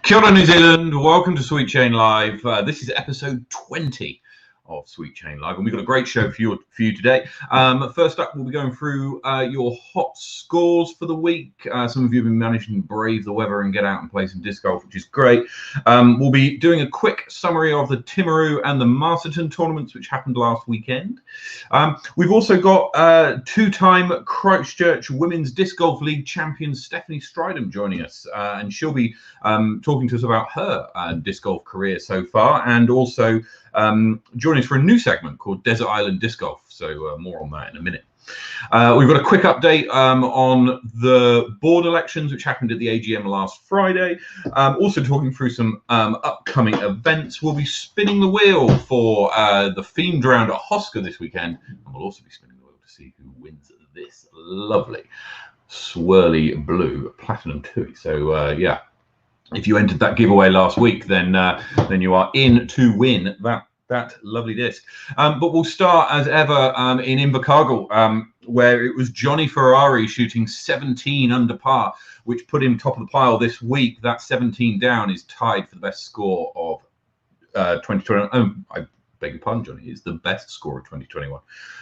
Kia ora, New Zealand. Welcome to Sweet Chain Live. This is episode 20 of Sweet Chain Live, and we've got a great show for you today. First up, we'll be going through your hot scores for the week. Some of you have been managing to brave the weather and get out and play some disc golf, which is great. We'll be doing a quick summary of the Timaru and the Masterton tournaments, which happened last weekend. We've also got two-time Christchurch Women's Disc Golf League champion Stephanie Stridham joining us, and she'll be talking to us about her disc golf career so far, and also joining us for a new segment called Desert Island Disc Golf. So more on that in a minute. We've got a quick update on the board elections, which happened at the AGM last Friday. Also talking through some upcoming events. We'll be spinning the wheel for the themed round at Hosker this weekend, and we'll also be spinning the wheel to see who wins this lovely swirly blue Platinum Tui. So yeah, if you entered that giveaway last week, then you are in to win that lovely disc. But we'll start as ever in Invercargill, where it was Johnny Ferrari shooting 17 under par, which put him top of the pile this week. That 17 down is tied for the best score of 2021. I beg your pardon, Johnny, is the best score of 2021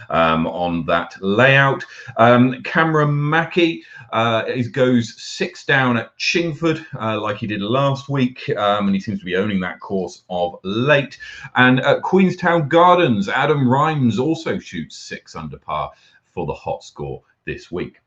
on that layout. Cameron Mackey goes 6 down at Chingford, like he did last week, and he seems to be owning that course of late. And at Queenstown Gardens, Adam Rhymes also shoots 6 under par for the hot score this week.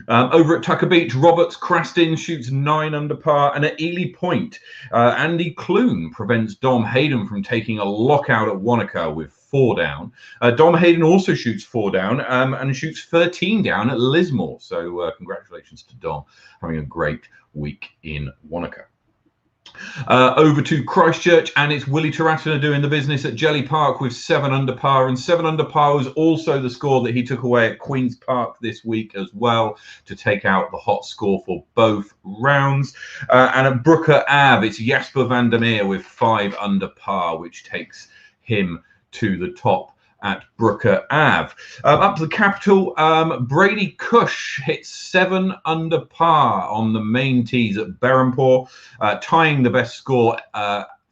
Over at Tucker Beach, Roberts Crastin shoots 9 under par, and at Ely Point, Andy Clune prevents Dom Hayden from taking a lockout at Wanaka with 4 down. Dom Hayden also shoots 4 down and shoots 13 down at Lismore. So congratulations to Dom, having a great week in Wanaka. Over to Christchurch, and it's Willie Tarantula doing the business at Jelly Park with 7 under par, and 7 under par was also the score that he took away at Queen's Park this week as well, to take out the hot score for both rounds. And at Brooker Ave, it's Jasper van der Meer with 5 under par, which takes him to the top at Brooker Ave. Up to the capital, Brady Cush hits 7 under par on the main tees at Berhampore, tying the best score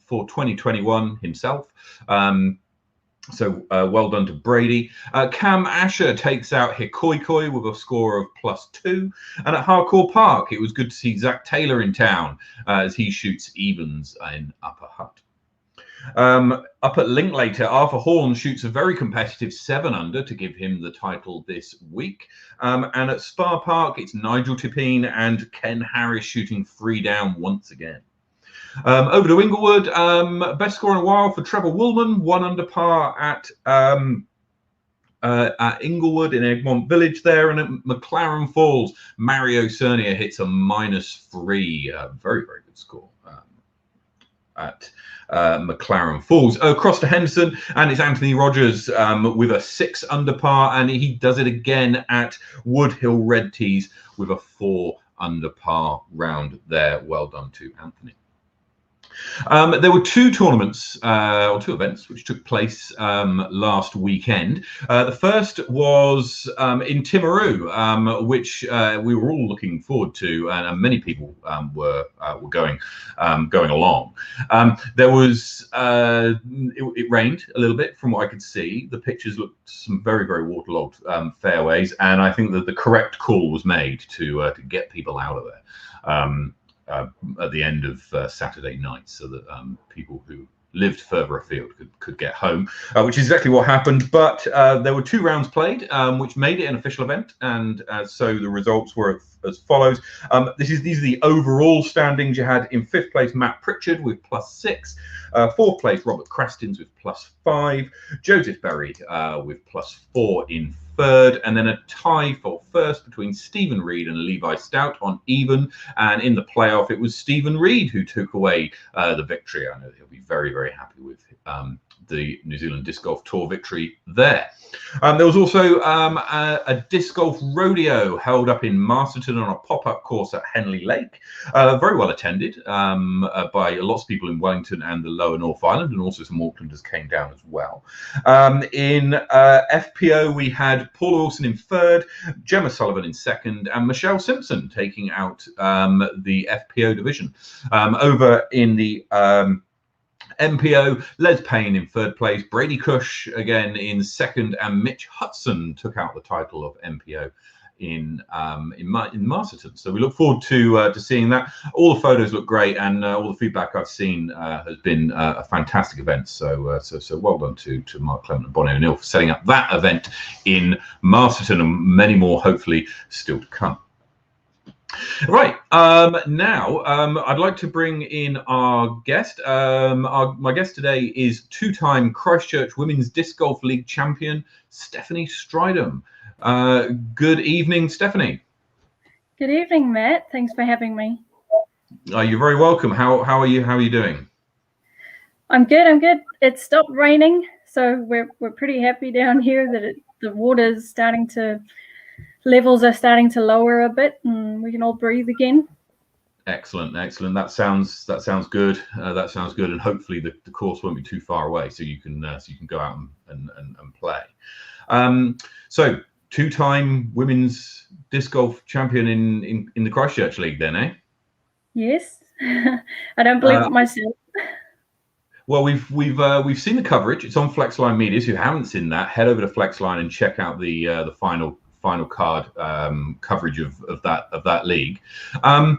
for 2021 himself. So well done to Brady. Cam Asher takes out Hikoikoi with a score of +2. And at Harcourt Park, it was good to see Zach Taylor in town as he shoots evens in Upper Hutt. Up at Linklater, Arthur Horn shoots a very competitive 7 under to give him the title this week. And at Spa Park, it's Nigel Tippine and Ken Harris shooting 3 down once again. Over to Inglewood, best score in a while for Trevor Woolman, 1 under par at Inglewood in Egmont Village there. And at McLaren Falls, Mario Cernia hits a -3. Very, very good score at McLaren Falls. Across to Henderson, and it's Anthony Rogers with a 6 under par, and he does it again at Woodhill Red Tees with a 4 under par round there. Well done to Anthony. There were 2 tournaments or 2 events which took place last weekend. The first was in Timaru, which we were all looking forward to, and many people were going along. There was it rained a little bit from what I could see. The pictures looked some very, very waterlogged fairways, and I think that the correct call was made to get people out of there at the end of Saturday night, so that people who lived further afield could get home, which is exactly what happened. But there were 2 rounds played, which made it an official event, and so the results were as follows. These are the overall standings. You had in 5th place Matt Pritchard with +6, 4th place Robert Crastins with +5, Joseph Berry with +4 in 3rd, and then a tie for 1st between Stephen Reed and Levi Stout on even. And in the playoff, it was Stephen Reed who took away the victory. I know he'll be very, very happy with the New Zealand Disc Golf Tour victory there. There was also a disc golf rodeo held up in Masterton on a pop-up course at Henley Lake. Very well attended by lots of people in Wellington and the lower North Island, and also some Aucklanders came down as well. In FPO, we had Paula Wilson in third, Gemma Sullivan in second, and Michelle Simpson taking out the FPO division. Over in the MPO, Les Payne in third place, Brady Cush again in second, and Mitch Hudson took out the title of MPO in Masterton. So we look forward to seeing that. All the photos look great, and all the feedback I've seen has been a fantastic event. So well done to Mark Clement and Bonnie O'Neill for setting up that event in Masterton, and many more hopefully still to come. Right, now I'd like to bring in our guest. My guest today is two-time Christchurch Women's Disc Golf League champion, Stephanie Stridham. Good evening, Stephanie. Good evening, Matt. Thanks for having me. You're very welcome. How are you? How are you doing? I'm good. I'm good. It stopped raining, so we're pretty happy down here that the water's starting to. Levels are starting to lower a bit, and we can all breathe again. Excellent. That sounds good. That sounds good, and hopefully the course won't be too far away, so you can go out and play. So two-time women's disc golf champion in the Christchurch League, then, eh? Yes, I don't believe it myself. Well, we've seen the coverage. It's on Flexline Media. So if you haven't seen that, head over to Flexline and check out the final card coverage of that league. How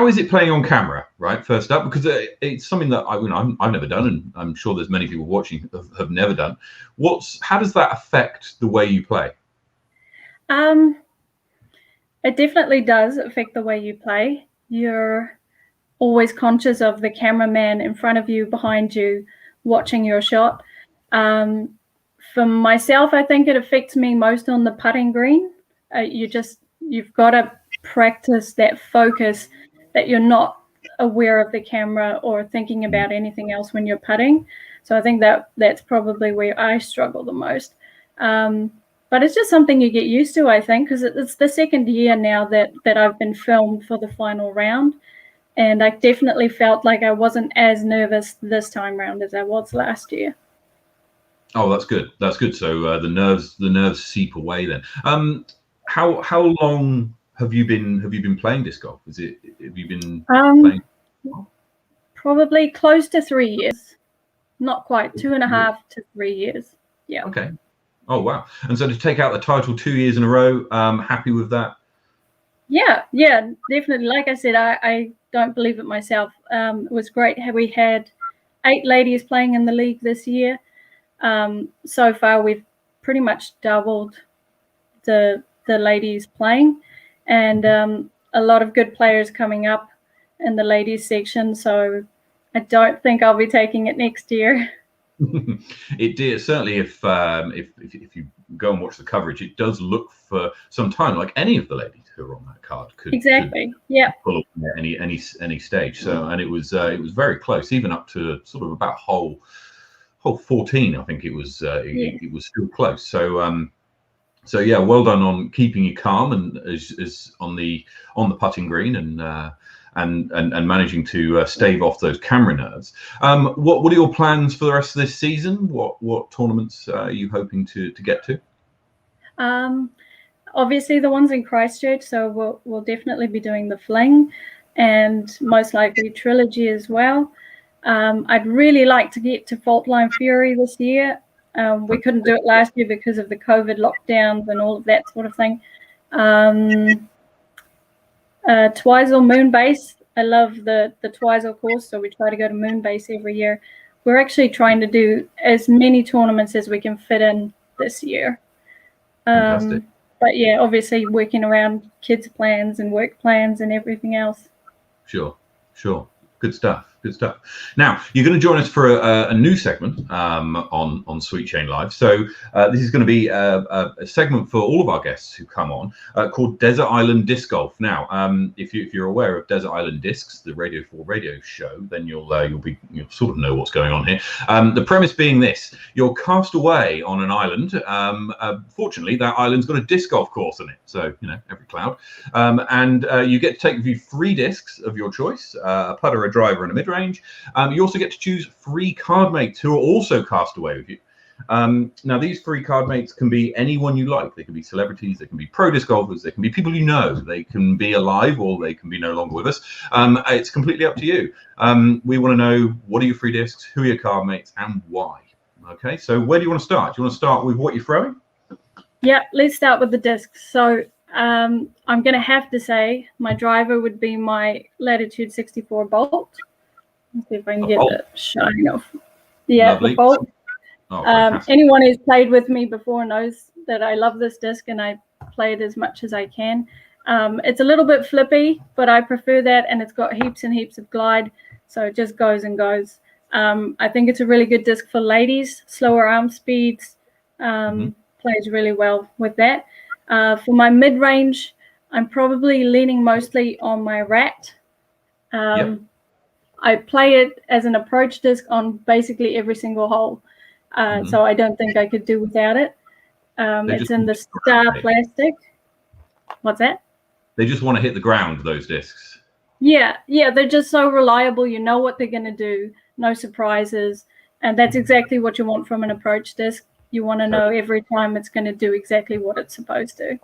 is it playing on camera, right? First up, because it's something that I've never done, and I'm sure there's many people watching have never done. How does that affect the way you play? It definitely does affect the way you play. You're always conscious of the cameraman in front of you, behind you, watching your shot. For myself, I think it affects me most on the putting green. You've got to practice that focus, that you're not aware of the camera or thinking about anything else when you're putting. So I think that's probably where I struggle the most. But it's just something you get used to, I think, because it's the second year now that I've been filmed for the final round. And I definitely felt like I wasn't as nervous this time round as I was last year. Oh, that's good. That's good. So the nerves seep away then. How long have you been playing disc golf? Have you been playing? Probably close to 3 years. Not quite, 2.5 to 3 years. Yeah. Okay. Oh wow. And so to take out the title 2 years in a row, happy with that? Yeah, definitely. Like I said, I don't believe it myself. It was great. We had 8 ladies playing in the league this year. So far, we've pretty much doubled the ladies playing, and a lot of good players coming up in the ladies section. So I don't think I'll be taking it next year. It did certainly. If you go and watch the coverage, it does look for some time like any of the ladies who are on that card could pull up at any stage. So and it was very close, even up to sort of about hole 14. I think it was it was still close. So yeah, well done on keeping you calm and as on the putting green and managing to stave off those camera nerves. What are your plans for the rest of this season? What tournaments are you hoping to get to? Obviously the ones in Christchurch, so we'll definitely be doing the Fling and most likely Trilogy as well. I'd really like to get to Faultline Fury this year. We couldn't do it last year because of the COVID lockdowns and all of that sort of thing. Twizel Moonbase. I love the Twizel course, so we try to go to Moonbase every year. We're actually trying to do as many tournaments as we can fit in this year. But yeah, obviously working around kids' plans and work plans and everything else. Sure. Good stuff. Good stuff. Now you're going to join us for a new segment on Sweet Chain Live. So this is going to be a segment for all of our guests who come on called Desert Island Disc Golf. Now, if you're aware of Desert Island Discs, the Radio 4 radio show, then you'll sort of know what's going on here. The premise being this: you're cast away on an island. Fortunately, that island's got a disc golf course in it, so every cloud. And you get to take with you 3 discs of your choice: a putter, a driver, and a mid-range. You also get to choose 3 card mates who are also cast away with you. Now, these 3 card mates can be anyone you like. They can be celebrities, they can be pro disc golfers, they can be people you know, they can be alive, or they can be no longer with us. It's completely up to you. We want to know, what are your 3 discs, who are your card mates, and why? Okay, so where do you want to start? Do you want to start with what you're throwing? Yeah, let's start with the discs. So I'm going to have to say my driver would be my Latitude 64 Bolt. Let's see if I can get it shining off. Yeah, lovely. The Bolt. Oh, anyone who's played with me before knows that I love this disc and I play it as much as I can. It's a little bit flippy, but I prefer that, and it's got heaps and heaps of glide, so it just goes and goes. I think it's a really good disc for ladies, slower arm speeds, plays really well with that. For my mid-range, I'm probably leaning mostly on my Rat. I play it as an approach disc on basically every single hole. So I don't think I could do without it. It's in the Star plastic. What's that? They just want to hit the ground, those discs. Yeah, they're just so reliable. You know what they're going to do, no surprises. And that's exactly what you want from an approach disc. You want to know every time it's going to do exactly what it's supposed to.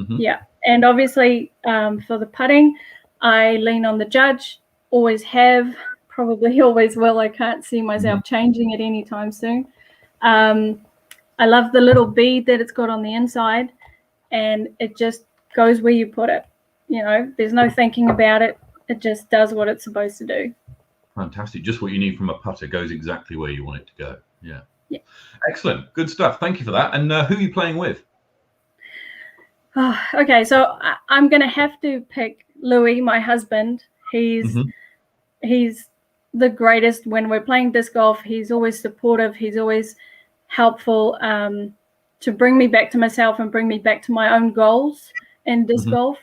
Yeah, and obviously for the putting, I lean on the Judge. Always have, probably always will. I can't see myself changing it anytime soon. I love the little bead that it's got on the inside, and it just goes where you put it. There's no thinking about it. It just does what it's supposed to do. Fantastic. Just what you need from a putter, goes exactly where you want it to go. Yeah. Excellent. Good stuff. Thank you for that. And who are you playing with? Oh, okay, so I'm going to have to pick Louis, my husband. He's the greatest when we're playing disc golf. He's always supportive. He's always helpful to bring me back to myself and bring me back to my own goals in disc golf.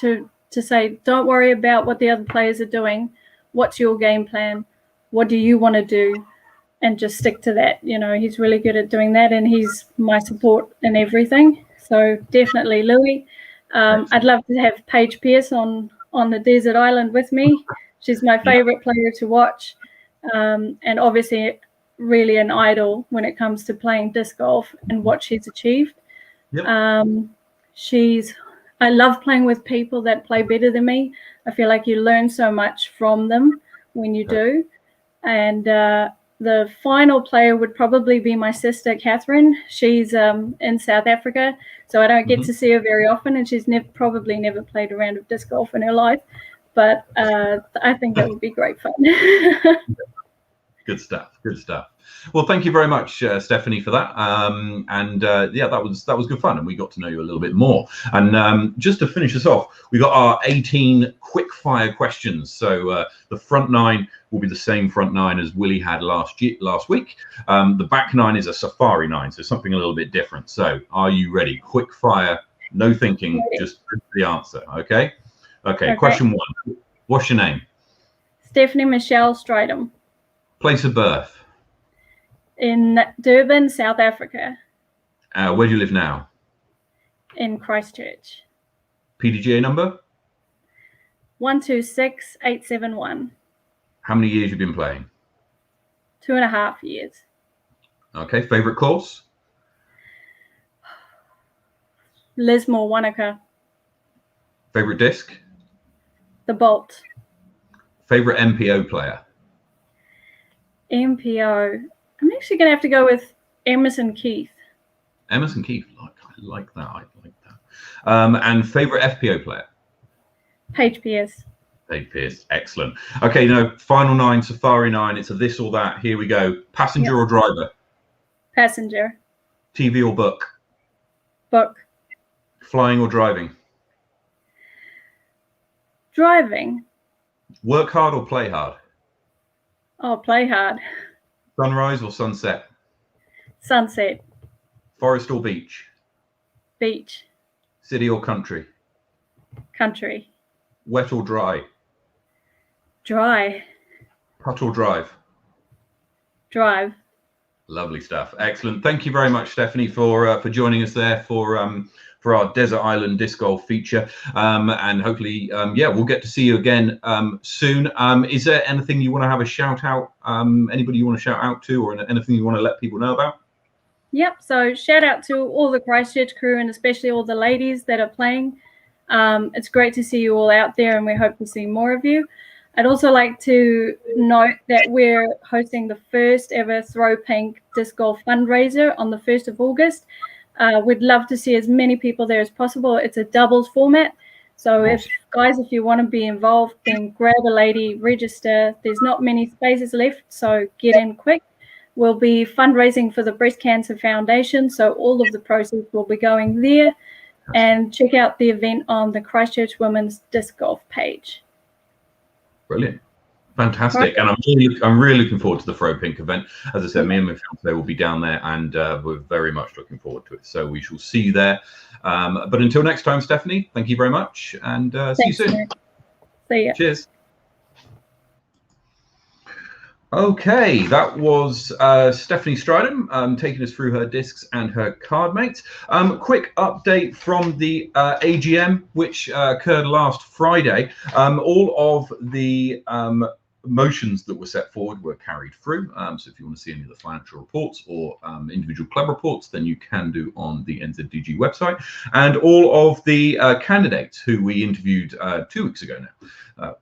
To say, don't worry about what the other players are doing. What's your game plan? What do you want to do? And just stick to that. He's really good at doing that, and he's my support in everything. So definitely Louis. I'd love to have Paige Pierce on the desert island with me. She's my favorite player to watch, and obviously really an idol when it comes to playing disc golf and what she's achieved. I love playing with people that play better than me. I feel like you learn so much from them when you do. And the final player would probably be my sister, Catherine. She's in South Africa, so I don't get to see her very often, and she's probably never played a round of disc golf in her life. But I think that would be great fun. Good stuff. Well, thank you very much, Stephanie, for that. That was good fun, and we got to know you a little bit more. And just to finish us off, we got our 18 quick fire questions. So the front 9 will be the same front 9 as Willie had last week. The back 9 is a safari 9, so something a little bit different. So are you ready? Quick fire, no thinking, just the answer. Okay. Question 1. What's your name? Stephanie Michelle Stridham. Place of birth? In Durban, South Africa. Where do you live now? In Christchurch. PDGA number? 126871. How many years have you been playing? 2.5 years. Okay. Favorite course? Lismore, Wanaka. Favorite disc? The Bolt. Favorite MPO player? MPO. I'm actually going to have to go with Emerson Keith. Emerson Keith. I like that. And favorite FPO player? Paige Pierce. Paige Pierce. Excellent. Okay, final 9, Safari 9. It's a this or that. Here we go. Passenger or driver? Passenger. TV or book? Book. Flying or driving? Driving. Work hard or play hard? Oh, play hard. Sunrise or sunset? Sunset. Forest or beach? Beach. City or country? Country. Wet or dry? Dry. Putt or drive? Drive. Lovely stuff. Excellent. Thank you very much, Stephanie, for joining us there for our Desert Island Disc Golf feature. And hopefully, yeah, we'll get to see you again soon. Is there anything you want to have a shout out? Anybody you want to shout out to, or anything you want to let people know about? Yep. So shout out to all the Christchurch crew, and especially all the ladies that are playing. It's great to see you all out there, and we hope to see more of you. I'd also like to note that we're hosting the first ever Throw Pink Disc Golf fundraiser on the 1st of August. We'd love to see as many people there as possible. It's a doubles format. So if you want to be involved, then grab a lady, register. There's not many spaces left, so get in quick. We'll be fundraising for the Breast Cancer Foundation, so all of the proceeds will be going there. And check out the event on the Christchurch Women's Disc Golf page. Brilliant. Fantastic. And I'm really looking forward to the Throw Pink event. As I said, me and my fiance will be down there, and we're very much looking forward to it. So we shall see you there. But until next time, Stephanie, thank you very much, and see you soon. See ya. Cheers. Okay, that was Stephanie Stridham taking us through her discs and her card mates. Quick update from the AGM, which occurred last Friday. All of the motions that were set forward were carried through. So if you want to see any of the financial reports or individual club reports, then you can do on the NZDG website. And all of the candidates who we interviewed 2 weeks ago now,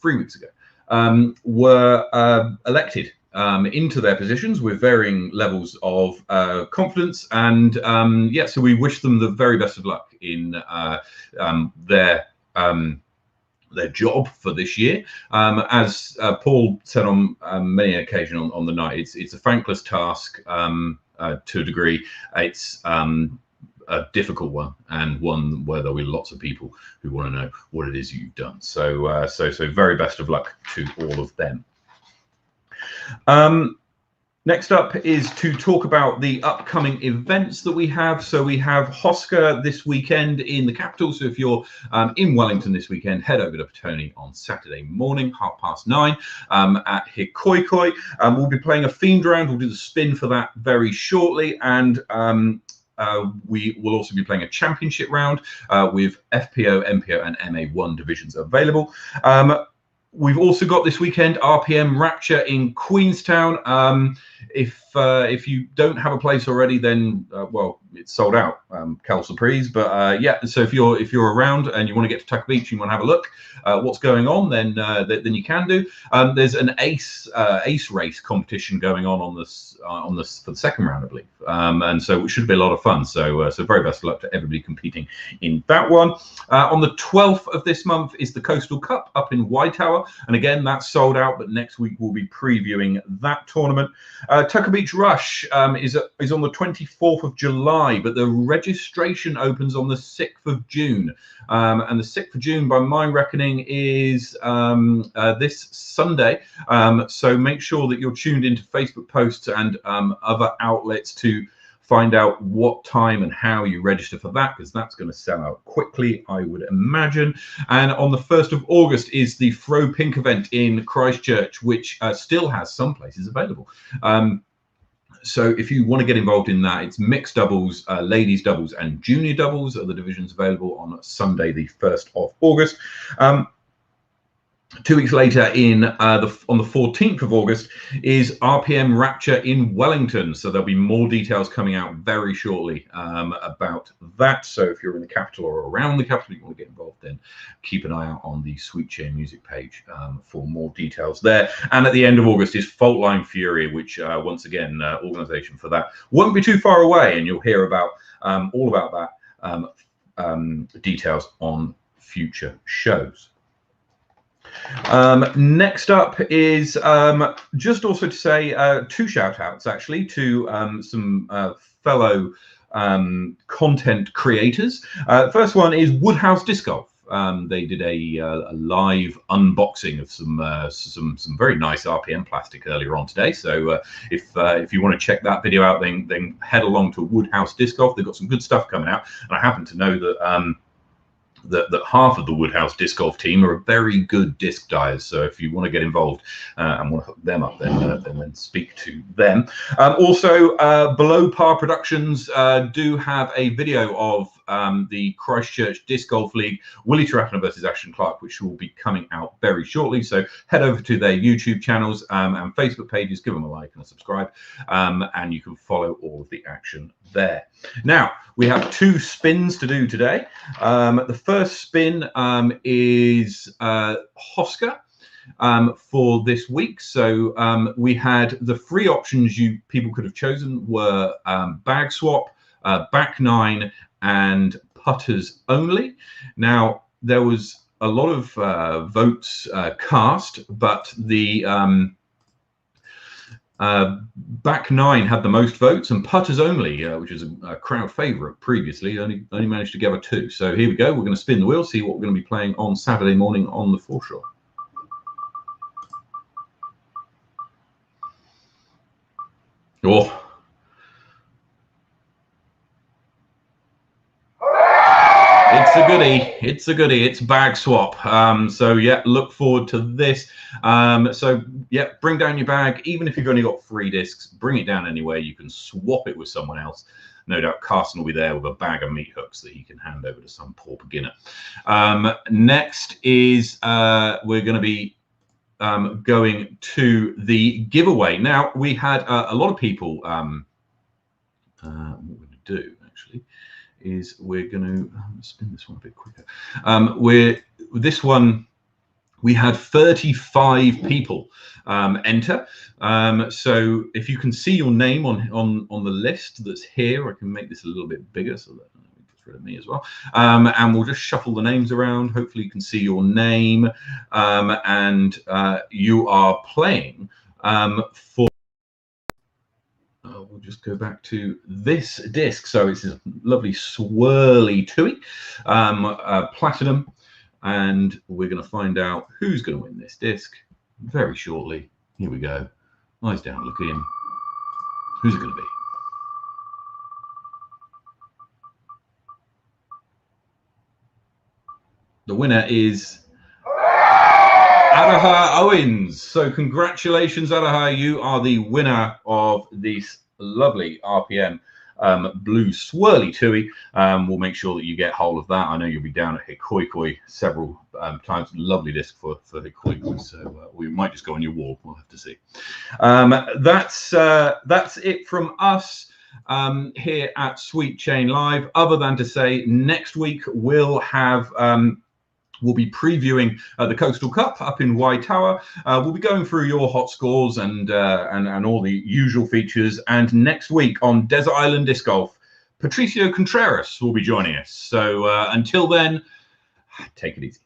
3 weeks ago, were elected into their positions with varying levels of confidence, and yeah, so we wish them the very best of luck in their job for this year. As Paul said on many occasions on the night, it's a thankless task to a degree. It's a difficult one, and one where there'll be lots of people who want to know what it is you've done. So so very best of luck to all of them. Next up is to talk about the upcoming events that we have. So we have Hosker this weekend in the capital. So if you're in Wellington this weekend, head over to tourny on Saturday morning, 9:30, at Hikoikoi. We'll be playing a themed round. We'll do the spin for that very shortly, and we will also be playing a championship round with FPO, MPO, and MA1 divisions available. We've also got this weekend RPM Rapture in Queenstown. If you don't have a place already, then well, it's sold out. Cal surprise, but yeah. So if you're around and you want to get to Tucker Beach, you want to have a look what's going on, then you can do. There's an ace race competition going on this for the second round, I believe, and so it should be a lot of fun. So very best of luck to everybody competing in that one. On the 12th of this month is the Coastal Cup up in Waitower, and again that's sold out. But next week we'll be previewing that tournament. Tucker Beach Rush is on the 24th of July, but the registration opens on the 6th of June. And the 6th of June, by my reckoning, is this Sunday. So make sure that you're tuned into Facebook posts and other outlets to find out what time and how you register for that, because that's going to sell out quickly, I would imagine. And on the 1st of August is the Throw Pink event in Christchurch, which still has some places available. So if you want to get involved in that, it's mixed doubles, ladies doubles, and junior doubles are the divisions available on Sunday, the 1st of August. 2 weeks later, on the 14th of August, is RPM Rapture in Wellington. So there'll be more details coming out very shortly about that. So if you're in the capital or around the capital, you want to get involved, then keep an eye out on the Sweet Chain Music page for more details there. And at the end of August is Fault Line Fury, which once again, organisation for that won't be too far away, and you'll hear about all about that details on future shows. Next up is just also to say 2 shout outs actually to some fellow content creators. First one is Woodhouse Disc Golf. They did a live unboxing of some very nice RPM plastic earlier on today. So if you want to check that video out, then head along to Woodhouse Disc Golf. They've got some good stuff coming out, and I happen to know that that half of the Woodhouse Disc Golf team are very good disc dyers. So if you want to get involved and want to hook them up, then speak to them. Also, Below Par Productions do have a video of the Christchurch Disc Golf League, Willie Triathlon versus Ashton Clark, which will be coming out very shortly. So head over to their YouTube channels and Facebook pages, give them a like and a subscribe, and you can follow all of the action there. Now, we have 2 spins to do today. The first spin is Hosker for this week. So we had the 3 options people could have chosen were bag swap, back 9, and putters only. Now, there was a lot of votes cast, but the back 9 had the most votes, and putters only, which is a crowd favorite previously, only managed to gather 2. So here we go. We're going to spin the wheel, see what we're going to be playing on Saturday morning on the foreshore. Oh. It's a goodie. It's a goodie. It's bag swap. So yeah, look forward to this. So yeah, bring down your bag. Even if you've only got 3 discs, bring it down anyway. You can swap it with someone else. No doubt Carson will be there with a bag of meat hooks that he can hand over to some poor beginner. Next is we're going to be going to the giveaway. Now, we had a lot of people. What we're going to do actually is we're going to spin this one a bit quicker. This one, we had 35 people enter. So if you can see your name on the list that's here, I can make this a little bit bigger so that gets rid of me as well. And we'll just shuffle the names around. Hopefully you can see your name, and you are playing for. We'll just go back to this disc. So it's a lovely swirly Tui, platinum, and we're going to find out who's going to win this disc very shortly. Here we go. Eyes down, look at him. Who's it going to be? The winner is Adaha Owens. So congratulations, Adaha. You are the winner of this lovely RPM blue swirly Tui. We'll make sure that you get hold of that. I know you'll be down at Hikoikoi several times. Lovely disc for Hikoikoi. So we might just go on your wall. We'll have to see. That's it from us here at Sweet Chain Live, other than to say next week we'll have we'll be previewing the Coastal Cup up in Waitoa. We'll be going through your hot scores and all the usual features. And next week on Desert Island Disc Golf, Patricio Contreras will be joining us. So until then, take it easy.